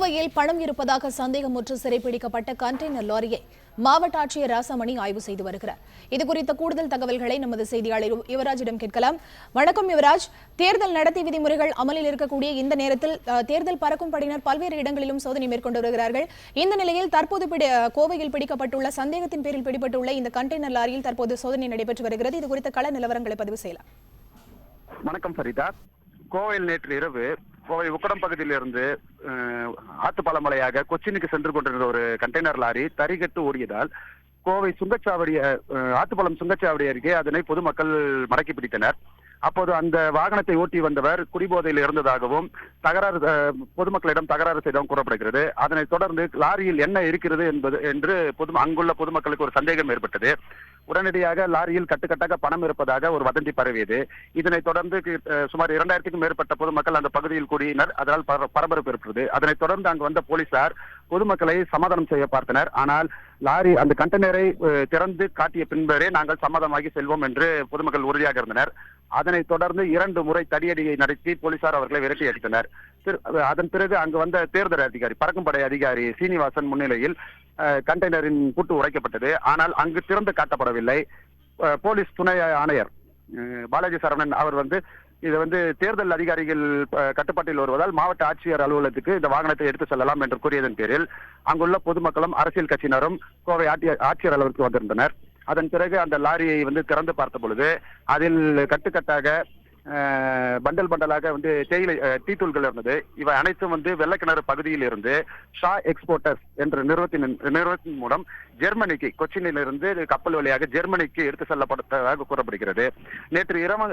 கோவையில் பணம் இருப்பதாக சந்தேகமுற்று சிறைப்பிடிக்கப்பட்ட கண்டெய்னர் லாரியை மாவட்ட ஆட்சியர் ராசாமணி ஆய்வு செய்து வருகிறார். இதுகுறித்த கூடுதல் தகவல்களை நமது செய்தியாளர் யுவராஜிடம் கேட்கலாம். வணக்கம் யுவராஜ். தேர்தல் நடத்தை விதிமுறைகள் அமலில் இருக்கக்கூடிய இந்த நேரத்தில் தேர்தல் பறக்கும் படையினர் பல்வேறு இடங்களிலும் சோதனை மேற்கொண்டு வருகிறார்கள். இந்த நிலையில் தற்போது கோவையில் பிடிக்கப்பட்டுள்ள சந்தேகத்தின் பேரில் பிடிபட்டுள்ள இந்த கண்டெய்னர் லாரியில் தற்போது சோதனை நடைபெற்று வருகிறது. இது குறித்த கள நிலவரங்களை பதிவு செய்யலாம். வணக்கம் ஃபரிதா. கோவையில் நேற்று இரவு கோவை உக்கடம் பகுதியிலிருந்து ஆத்துப்பாலம் வழியாக கொச்சினுக்கு சென்று கொண்டிருந்த ஒரு கண்டெய்னர் லாரி தறிகட்டு ஓடியதால் கோவை சுங்கச்சாவடி ஆத்துப்பாலம் சுங்கச்சாவடி அருகே அதனை பொதுமக்கள் மடக்கி பிடித்தனர். அப்போது அந்த வாகனத்தை ஓட்டி வந்தவர் குடிபோதையில் இருந்ததாகவும் பொதுமக்களிடம் தகராறு செய்தவும் கூறப்படுகிறது. அதனைத் தொடர்ந்து லாரியில் என்ன இருக்கிறது என்று அங்குள்ள பொதுமக்களுக்கு ஒரு சந்தேகம் ஏற்பட்டது. உடனடியாக லாரியில் கட்டுக்கட்டாக பணம் இருப்பதாக ஒரு வதந்தி பரவியது. இதனைத் தொடர்ந்து சுமார் 2000க்கும் மேற்பட்ட பொதுமக்கள் அந்த பகுதியில் கூடினர். அதனால் பரபரப்பு ஏற்பட்டது. அதனைத் தொடர்ந்து அங்கு வந்த போலீசார் பொதுமக்களை சமாதானம் செய்ய பார்த்தனர். ஆனால் லாரி அந்த கண்டெய்னரை திறந்து காட்டிய பின்பரே நாங்கள் சமாதானமாகி செல்வோம் என்று பொதுமக்கள் உறுதியாக இருந்தனர். அதனைத் தொடர்ந்து 2 முறை தடியடியை நடத்தி போலீசார் அவர்களை விரட்டி அடித்தனர். அதன் பிறகு அங்கு வந்த தேர்தல் அதிகாரி பறக்கும் படை அதிகாரி சீனிவாசன் முன்னிலையில் கண்டெய்னரின் பூட்டு உடைக்கப்பட்டது. ஆனால் அங்கு திறந்து காட்டப்படவில்லை. போலீஸ் துணை ஆணையர் பாலாஜி சரவணன் அவர் இது தேர்தல் அதிகாரிகள் கட்டுப்பாட்டில் வருவதால் மாவட்ட ஆட்சியர் அலுவலகத்துக்கு இந்த வாகனத்தை எடுத்து செல்லலாம் என்று கூறியதன் பேரில் அங்குள்ள பொதுமக்களும் அரசியல் கட்சியினரும் கோவை ஆட்சியர் அலுவலகத்துக்கு வந்திருந்தனர். அதன் பிறகு அந்த லாரியை திறந்து பார்த்த பொழுது அதில் கட்டுக்கட்டாக பண்டல் பண்டலாக தேயிலை டீத்தூள்கள் இருந்தது. இவை அனைத்தும் வெள்ளக்கிணறு பகுதியில் இருந்து ஷா எக்ஸ்போர்ட்டர்ஸ் என்ற நிறுவனத்தின் மூலம் ஜெர்மனிக்கு கொச்சினிலிருந்து கப்பல் வழியாக ஜெர்மனிக்கு எடுத்து செல்லப்பட்டதாக கூறப்படுகிறது. நேற்று இரவு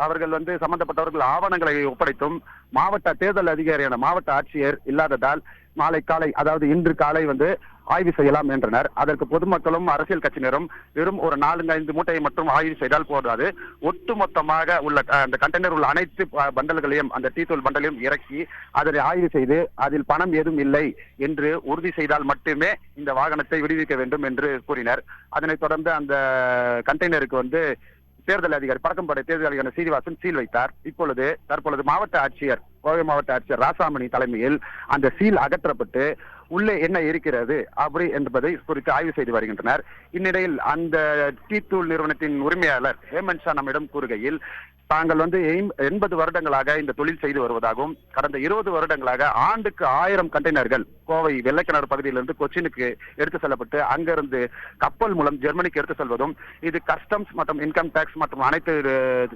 அவர்கள் சம்பந்தப்பட்டவர்கள் ஆவணங்களை ஒப்படைத்தும் மாவட்ட தேர்தல் அதிகாரியான மாவட்ட ஆட்சியர் இல்லாததால் நாளை காலை அதாவது இன்று காலை ஆய்வு செய்யலாம் என்றனர். அதற்கு பொதுமக்களும் அரசியல் கட்சியினரும் வெறும் ஒரு 4-5 மூட்டையை மட்டும் ஆய்வு செய்தால் போதாது, ஒட்டுமொத்தமாக உள்ள அந்த கண்டெய்னர் உள்ள அனைத்து பண்டல்களையும் அந்த டீத்தூள் பண்டலையும் இறக்கி அதனை ஆய்வு செய்து அதில் பணம் ஏதும் இல்லை என்று உறுதி செய்தால் மட்டுமே இந்த வாகனத்தை விடுவிக்க வேண்டும் என்று கூறினர். அதனைத் தொடர்ந்து அந்த கண்டெய்னருக்கு தேர்தல் அதிகாரி பறக்கும் படை தேர்தல் அதிகாரி சீனிவாசன் சீல் வைத்தார். தற்பொழுது மாவட்ட ஆட்சியர் கோவை மாவட்ட ஆட்சியர் ராசாமணி தலைமையில் அந்த சீல் அகற்றப்பட்டு உள்ளே என்ன இருக்கிறது அப்படி என்பதை குறித்து ஆய்வு செய்து வருகின்றனர். இந்நிலையில் அந்த டீத்தூள் நிறுவனத்தின் உரிமையாளர் ஹேமந்த் ஷா நம்மிடம் கூறுகையில் தாங்கள் 80 வருடங்களாக இந்த தொழில் செய்து வருவதாகவும் கடந்த 20 வருடங்களாக ஆண்டுக்கு 1000 கண்டெய்னர்கள் கோவை வெள்ளக்கிணறு பகுதியிலிருந்து கொச்சினுக்கு எடுத்து செல்லப்பட்டு அங்கிருந்து கப்பல் மூலம் ஜெர்மனிக்கு எடுத்து செல்வதும் இது கஸ்டம்ஸ் மற்றும் இன்கம் டாக்ஸ் மற்றும் அனைத்து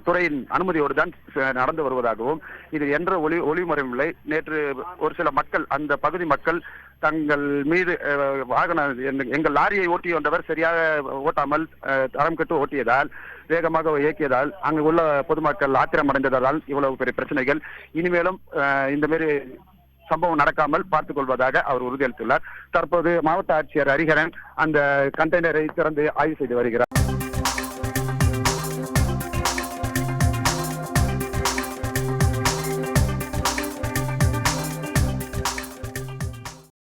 துறையின் அனுமதியோடு தான் நடந்து வருவதாகவும் இது என்ற ஒளிமுறை நேற்று ஒரு சில மக்கள் அந்த பகுதி மக்கள் தங்கள் மீது எங்கள் லாரியை ஓட்டி வந்தவர் சரியாக ஓட்டாமல் தரம் கட்டு ஓட்டியதால் வேகமாக இயக்கியதால் அங்கு உள்ள பொதுமக்கள் ஆத்திரம் அடைந்ததால் இவ்வளவு பெரிய பிரச்சனைகள் இனிமேலும் இந்த மாதிரி சம்பவம் நடக்காமல் பார்த்துக் கொள்வதாக அவர் உறுதியளித்துள்ளார். தற்போது மாவட்ட ஆட்சியர் ஹரிஹரன் அந்த கண்டெய்னரை திறந்து ஆய்வு செய்து வருகிறார்.